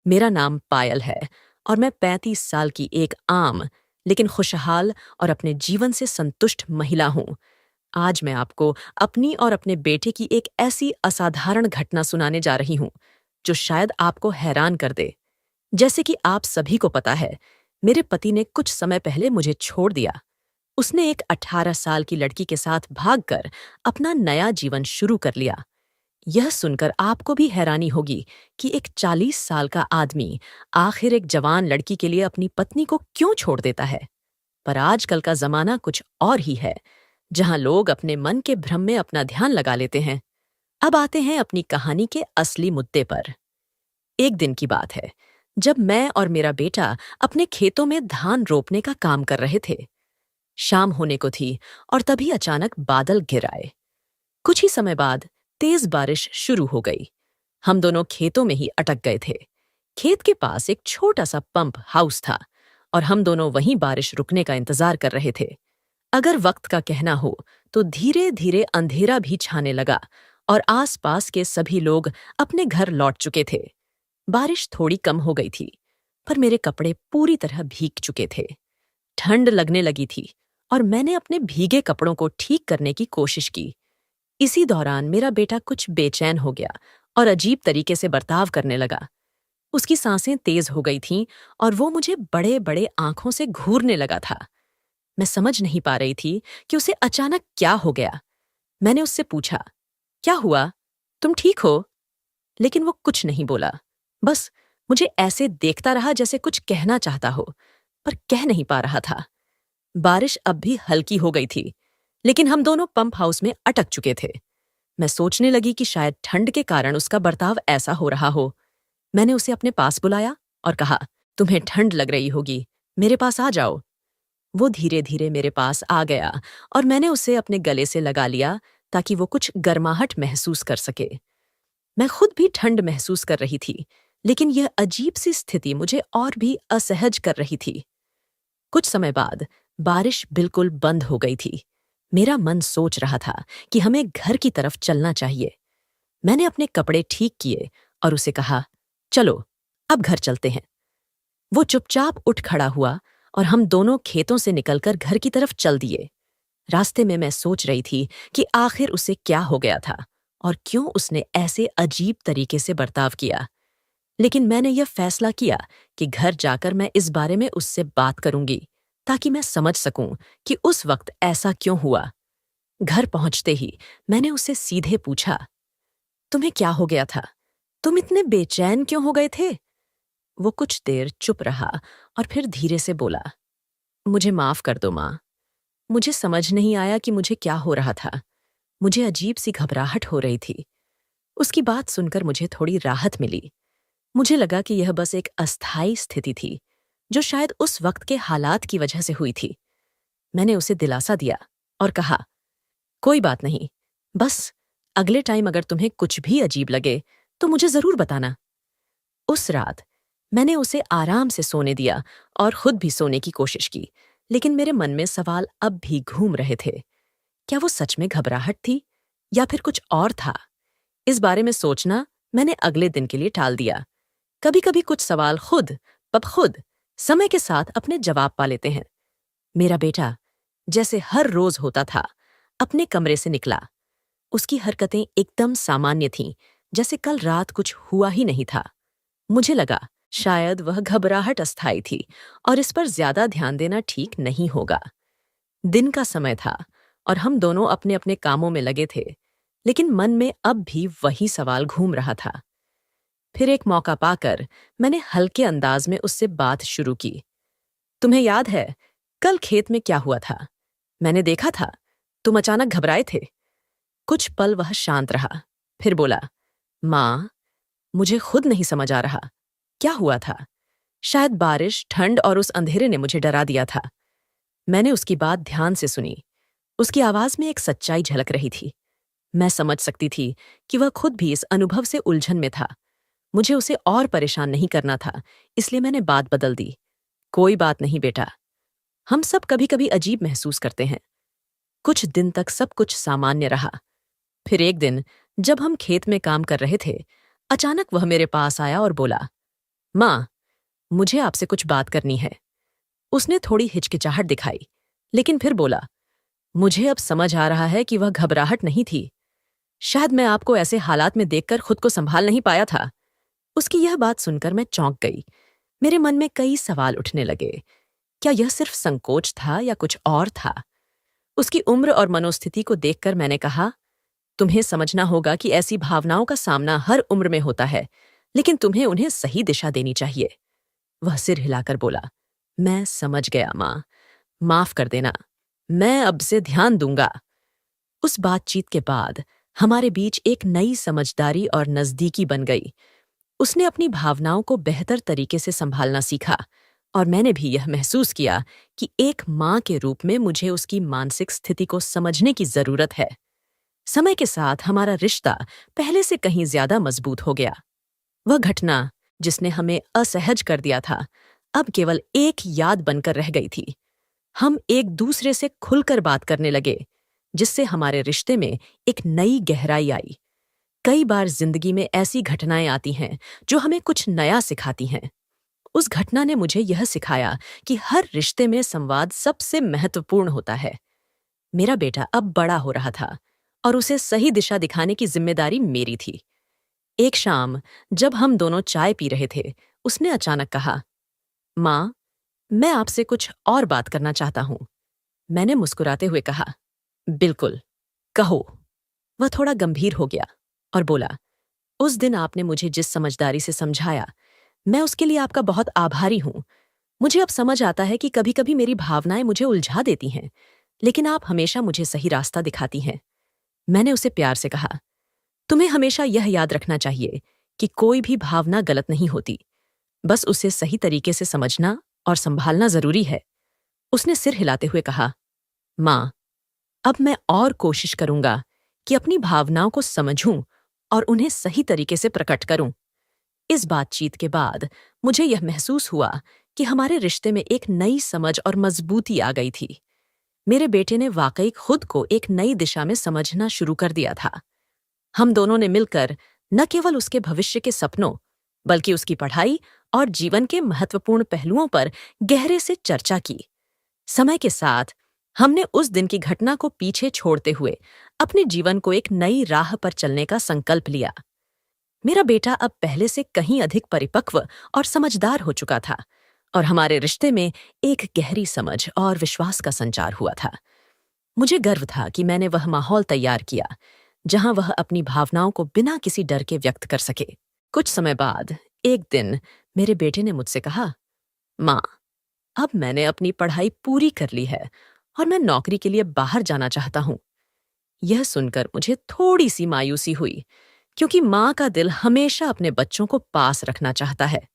मेरा नाम पायल है और मैं 35 साल की एक आम लेकिन खुशहाल और अपने जीवन से संतुष्ट महिला हूँ। आज मैं आपको अपनी और अपने बेटे की एक ऐसी असाधारण घटना सुनाने जा रही हूँ जो शायद आपको हैरान कर दे। जैसे कि आप सभी को पता है, मेरे पति ने कुछ समय पहले मुझे छोड़ दिया। उसने एक 18 साल की लड़की के साथ भागकर अपना नया जीवन शुरू कर लिया। यह सुनकर आपको भी हैरानी होगी कि एक 40 साल का आदमी आखिर एक जवान लड़की के लिए अपनी पत्नी को क्यों छोड़ देता है। पर आजकल का जमाना कुछ और ही है, जहां लोग अपने मन के भ्रम में अपना ध्यान लगा लेते हैं। अब आते हैं अपनी कहानी के असली मुद्दे पर। एक दिन की बात है, जब मैं और मेरा बेटा अपने खेतों में धान रोपने का काम कर रहे थे। शाम होने को थी और तभी अचानक बादल घिर आए। कुछ ही समय बाद तेज बारिश शुरू हो गई। हम दोनों खेतों में ही अटक गए थे। खेत के पास एक छोटा सा पंप हाउस था और हम दोनों वहीं बारिश रुकने का इंतजार कर रहे थे। अगर वक्त का कहना हो तो धीरे धीरे अंधेरा भी छाने लगा और आसपास के सभी लोग अपने घर लौट चुके थे। बारिश थोड़ी कम हो गई थी, पर मेरे कपड़े पूरी तरह भीग चुके थे। ठंड लगने लगी थी और मैंने अपने भीगे कपड़ों को ठीक करने की कोशिश की। इसी दौरान मेरा बेटा कुछ बेचैन हो गया और अजीब तरीके से बर्ताव करने लगा। उसकी सांसें तेज हो गई थीं और वो मुझे बड़े बड़े आंखों से घूरने लगा था। मैं समझ नहीं पा रही थी कि उसे अचानक क्या हो गया। मैंने उससे पूछा, क्या हुआ? तुम ठीक हो? लेकिन वो कुछ नहीं बोला। बस मुझे ऐसे देखता रहा जैसे कुछ कहना चाहता हो, पर कह नहीं पा रहा था। बारिश अब भी हल्की हो गई थी, लेकिन हम दोनों पंप हाउस में अटक चुके थे। मैं सोचने लगी कि शायद ठंड के कारण उसका बर्ताव ऐसा हो रहा हो। मैंने उसे अपने पास बुलाया और कहा, तुम्हें ठंड लग रही होगी, मेरे पास आ जाओ। वो धीरे धीरे मेरे पास आ गया और मैंने उसे अपने गले से लगा लिया ताकि वो कुछ गर्माहट महसूस कर सके। मैं खुद भी ठंड महसूस कर रही थी, लेकिन यह अजीब सी स्थिति मुझे और भी असहज कर रही थी। कुछ समय बाद बारिश बिल्कुल बंद हो गई थी। मेरा मन सोच रहा था कि हमें घर की तरफ चलना चाहिए। मैंने अपने कपड़े ठीक किए और उसे कहा, चलो अब घर चलते हैं। वो चुपचाप उठ खड़ा हुआ और हम दोनों खेतों से निकलकर घर की तरफ चल दिए। रास्ते में मैं सोच रही थी कि आखिर उसे क्या हो गया था और क्यों उसने ऐसे अजीब तरीके से बर्ताव किया। लेकिन मैंने यह फैसला किया कि घर जाकर मैं इस बारे में उससे बात करूंगी, ताकि मैं समझ सकूं कि उस वक्त ऐसा क्यों हुआ। घर पहुंचते ही मैंने उससे सीधे पूछा, तुम्हें क्या हो गया था? तुम इतने बेचैन क्यों हो गए थे? वो कुछ देर चुप रहा और फिर धीरे से बोला, मुझे माफ कर दो माँ। मुझे समझ नहीं आया कि मुझे क्या हो रहा था। मुझे अजीब सी घबराहट हो रही थी। उसकी बात सुनकर मुझे थोड़ी राहत मिली। मुझे लगा कि यह बस एक अस्थायी स्थिति थी, जो शायद उस वक्त के हालात की वजह से हुई थी। मैंने उसे दिलासा दिया और कहा, कोई बात नहीं, बस अगले टाइम अगर तुम्हें कुछ भी अजीब लगे तो मुझे जरूर बताना। उस रात मैंने उसे आराम से सोने दिया और खुद भी सोने की कोशिश की, लेकिन मेरे मन में सवाल अब भी घूम रहे थे। क्या वो सच में घबराहट थी या फिर कुछ और था? इस बारे में सोचना मैंने अगले दिन के लिए टाल दिया। कभी कभी कुछ सवाल खुद ब खुद समय के साथ अपने जवाब पा लेते हैं। मेरा बेटा, जैसे हर रोज होता था, अपने कमरे से निकला। उसकी हरकतें एकदम सामान्य थीं, जैसे कल रात कुछ हुआ ही नहीं था। मुझे लगा शायद वह घबराहट अस्थायी थी और इस पर ज्यादा ध्यान देना ठीक नहीं होगा। दिन का समय था और हम दोनों अपने अपने कामों में लगे थे, लेकिन मन में अब भी वही सवाल घूम रहा था। फिर एक मौका पाकर मैंने हल्के अंदाज में उससे बात शुरू की। तुम्हें याद है कल खेत में क्या हुआ था? मैंने देखा था, तुम अचानक घबराए थे। कुछ पल वह शांत रहा, फिर बोला, माँ, मुझे खुद नहीं समझ आ रहा क्या हुआ था। शायद बारिश, ठंड और उस अंधेरे ने मुझे डरा दिया था। मैंने उसकी बात ध्यान से सुनी। उसकी आवाज में एक सच्चाई झलक रही थी। मैं समझ सकती थी कि वह खुद भी इस अनुभव से उलझन में था। मुझे उसे और परेशान नहीं करना था, इसलिए मैंने बात बदल दी। कोई बात नहीं बेटा, हम सब कभी कभी अजीब महसूस करते हैं। कुछ दिन तक सब कुछ सामान्य रहा। फिर एक दिन जब हम खेत में काम कर रहे थे, अचानक वह मेरे पास आया और बोला, माँ, मुझे आपसे कुछ बात करनी है। उसने थोड़ी हिचकिचाहट दिखाई, लेकिन फिर बोला, मुझे अब समझ आ रहा है कि वह घबराहट नहीं थी। शायद मैं आपको ऐसे हालात में देखकर खुद को संभाल नहीं पाया था। उसकी यह बात सुनकर मैं चौंक गई। मेरे मन में कई सवाल उठने लगे। क्या यह सिर्फ संकोच था या कुछ और था? उसकी उम्र और मनोस्थिति को देखकर मैंने कहा, तुम्हें समझना होगा कि ऐसी भावनाओं का सामना हर उम्र में होता है, लेकिन तुम्हें उन्हें सही दिशा देनी चाहिए। वह सिर हिलाकर बोला, मैं समझ गया माँ, माफ कर देना, मैं अब से ध्यान दूंगा। उस बातचीत के बाद हमारे बीच एक नई समझदारी और नजदीकी बन गई। उसने अपनी भावनाओं को बेहतर तरीके से संभालना सीखा और मैंने भी यह महसूस किया कि एक माँ के रूप में मुझे उसकी मानसिक स्थिति को समझने की जरूरत है। समय के साथ हमारा रिश्ता पहले से कहीं ज्यादा मजबूत हो गया। वह घटना जिसने हमें असहज कर दिया था, अब केवल एक याद बनकर रह गई थी। हम एक दूसरे से खुलकर बात करने लगे, जिससे हमारे रिश्ते में एक नई गहराई आई। कई बार जिंदगी में ऐसी घटनाएं आती हैं जो हमें कुछ नया सिखाती हैं। उस घटना ने मुझे यह सिखाया कि हर रिश्ते में संवाद सबसे महत्वपूर्ण होता है। मेरा बेटा अब बड़ा हो रहा था और उसे सही दिशा दिखाने की जिम्मेदारी मेरी थी। एक शाम जब हम दोनों चाय पी रहे थे, उसने अचानक कहा, माँ, मैं आपसे कुछ और बात करना चाहता हूं। मैंने मुस्कुराते हुए कहा, बिल्कुल, कहो। वह थोड़ा गंभीर हो गया और बोला, उस दिन आपने मुझे जिस समझदारी से समझाया, मैं उसके लिए आपका बहुत आभारी हूं। मुझे अब समझ आता है कि कभी कभी मेरी भावनाएं मुझे उलझा देती हैं, लेकिन आप हमेशा मुझे सही रास्ता दिखाती हैं। मैंने उसे प्यार से कहा, तुम्हें हमेशा यह याद रखना चाहिए कि कोई भी भावना गलत नहीं होती, बस उसे सही तरीके से समझना और संभालना जरूरी है। उसने सिर हिलाते हुए कहा, माँ, अब मैं और कोशिश करूंगा कि अपनी भावनाओं को समझूं और उन्हें सही तरीके से प्रकट करूं। इस बातचीत के बाद मुझे यह महसूस हुआ कि हमारे रिश्ते में एक नई समझ और मजबूती आ गई थी। मेरे बेटे ने वाकई खुद को एक नई दिशा में समझना शुरू कर दिया था। हम दोनों ने मिलकर न केवल उसके भविष्य के सपनों, बल्कि उसकी पढ़ाई और जीवन के महत्वपूर्ण पहलुओं पर गहरे से चर्चा की। समय के साथ हमने उस दिन की घटना को पीछे छोड़ते हुए अपने जीवन को एक नई राह पर चलने का संकल्प लिया। मेरा बेटा अब पहले से कहीं अधिक परिपक्व और समझदार हो चुका था और हमारे रिश्ते में एक गहरी समझ और विश्वास का संचार हुआ था। मुझे गर्व था कि मैंने वह माहौल तैयार किया जहां वह अपनी भावनाओं को बिना किसी डर के व्यक्त कर सके। कुछ समय बाद एक दिन मेरे बेटे ने मुझसे कहा, माँ, अब मैंने अपनी पढ़ाई पूरी कर ली है और मैं नौकरी के लिए बाहर जाना चाहता हूँ। यह सुनकर मुझे थोड़ी सी मायूसी हुई, क्योंकि माँ का दिल हमेशा अपने बच्चों को पास रखना चाहता है।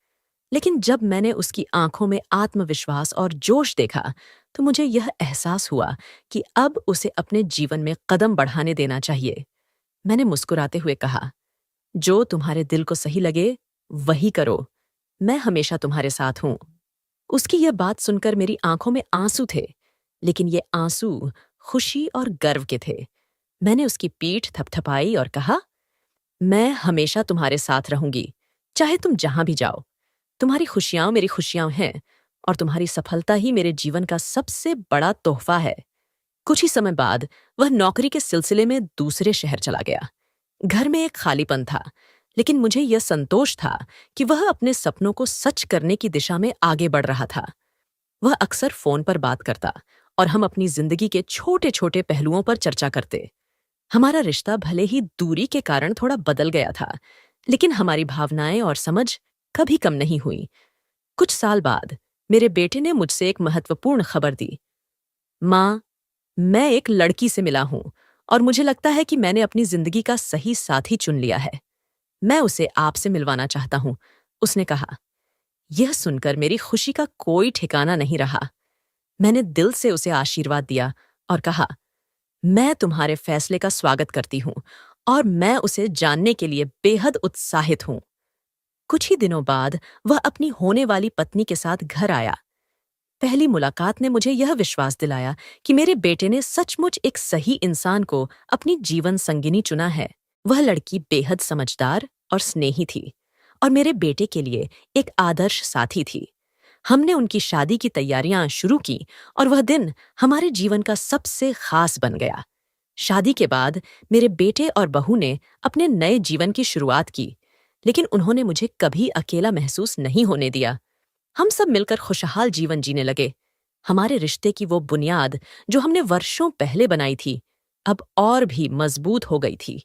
लेकिन जब मैंने उसकी आंखों में आत्मविश्वास और जोश देखा, तो मुझे यह एहसास हुआ कि अब उसे अपने जीवन में कदम बढ़ाने देना चाहिए। मैंने मुस्कुराते हुए कहा, जो तुम्हारे दिल को सही लगे, वही करो। मैं हमेशा तुम्हारे साथ हूं। उसकी यह बात सुनकर मेरी आंखों में आंसू थे, लेकिन ये आंसू खुशी और गर्व के थे। मैंने उसकी पीठ थपथपाई और कहा, मैं हमेशा तुम्हारे साथ रहूंगी, चाहे तुम जहां भी जाओ। तुम्हारी खुशियां मेरी खुशियां हैं और तुम्हारी सफलता ही मेरे जीवन का सबसे बड़ा तोहफा है। कुछ ही समय बाद वह नौकरी के सिलसिले में दूसरे शहर चला गया। घर में एक खालीपन था, लेकिन मुझे यह संतोष था कि वह अपने सपनों को सच करने की दिशा में आगे बढ़ रहा था। वह अक्सर फोन पर बात करता और हम अपनी जिंदगी के छोटे छोटे पहलुओं पर चर्चा करते। हमारा रिश्ता भले ही दूरी के कारण थोड़ा बदल गया था, लेकिन हमारी भावनाएं और समझ कभी कम नहीं हुई। कुछ साल बाद मेरे बेटे ने मुझसे एक महत्वपूर्ण खबर दी। माँ, मैं एक लड़की से मिला हूं और मुझे लगता है कि मैंने अपनी जिंदगी का सही साथी चुन लिया है। मैं उसे आपसे मिलवाना चाहता हूं, उसने कहा। यह सुनकर मेरी खुशी का कोई ठिकाना नहीं रहा। मैंने दिल से उसे आशीर्वाद दिया और कहा, मैं तुम्हारे फैसले का स्वागत करती हूं और मैं उसे जानने के लिए बेहद उत्साहित हूं। कुछ ही दिनों बाद वह अपनी होने वाली पत्नी के साथ घर आया। पहली मुलाकात ने मुझे यह विश्वास दिलाया कि मेरे बेटे ने सचमुच एक सही इंसान को अपनी जीवन संगिनी चुना है। वह लड़की बेहद समझदार और स्नेही थी और मेरे बेटे के लिए एक आदर्श साथी थी। हमने उनकी शादी की तैयारियां शुरू की और वह दिन हमारे जीवन का सबसे खास बन गया। शादी के बाद मेरे बेटे और बहू ने अपने नए जीवन की शुरुआत की, लेकिन उन्होंने मुझे कभी अकेला महसूस नहीं होने दिया। हम सब मिलकर खुशहाल जीवन जीने लगे। हमारे रिश्ते की वो बुनियाद जो हमने वर्षों पहले बनाई थी, अब और भी मजबूत हो गई थी।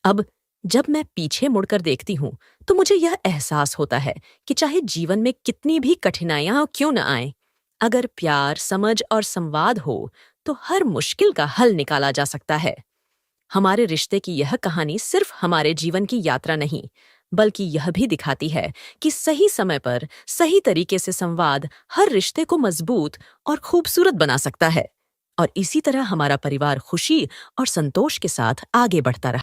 अब जब मैं पीछे मुड़कर देखती हूँ, तो मुझे यह एहसास होता है कि चाहे जीवन में कितनी भी कठिनाइयां क्यों न आएं, अगर प्यार, समझ और संवाद हो, तो हर मुश्किल का हल निकाला जा सकता है। हमारे रिश्ते की यह कहानी सिर्फ हमारे जीवन की यात्रा नहीं, बल्कि यह भी दिखाती है कि सही समय पर सही तरीके से संवाद हर रिश्ते को मजबूत और खूबसूरत बना सकता है। और इसी तरह हमारा परिवार खुशी और संतोष के साथ आगे बढ़ता रहा।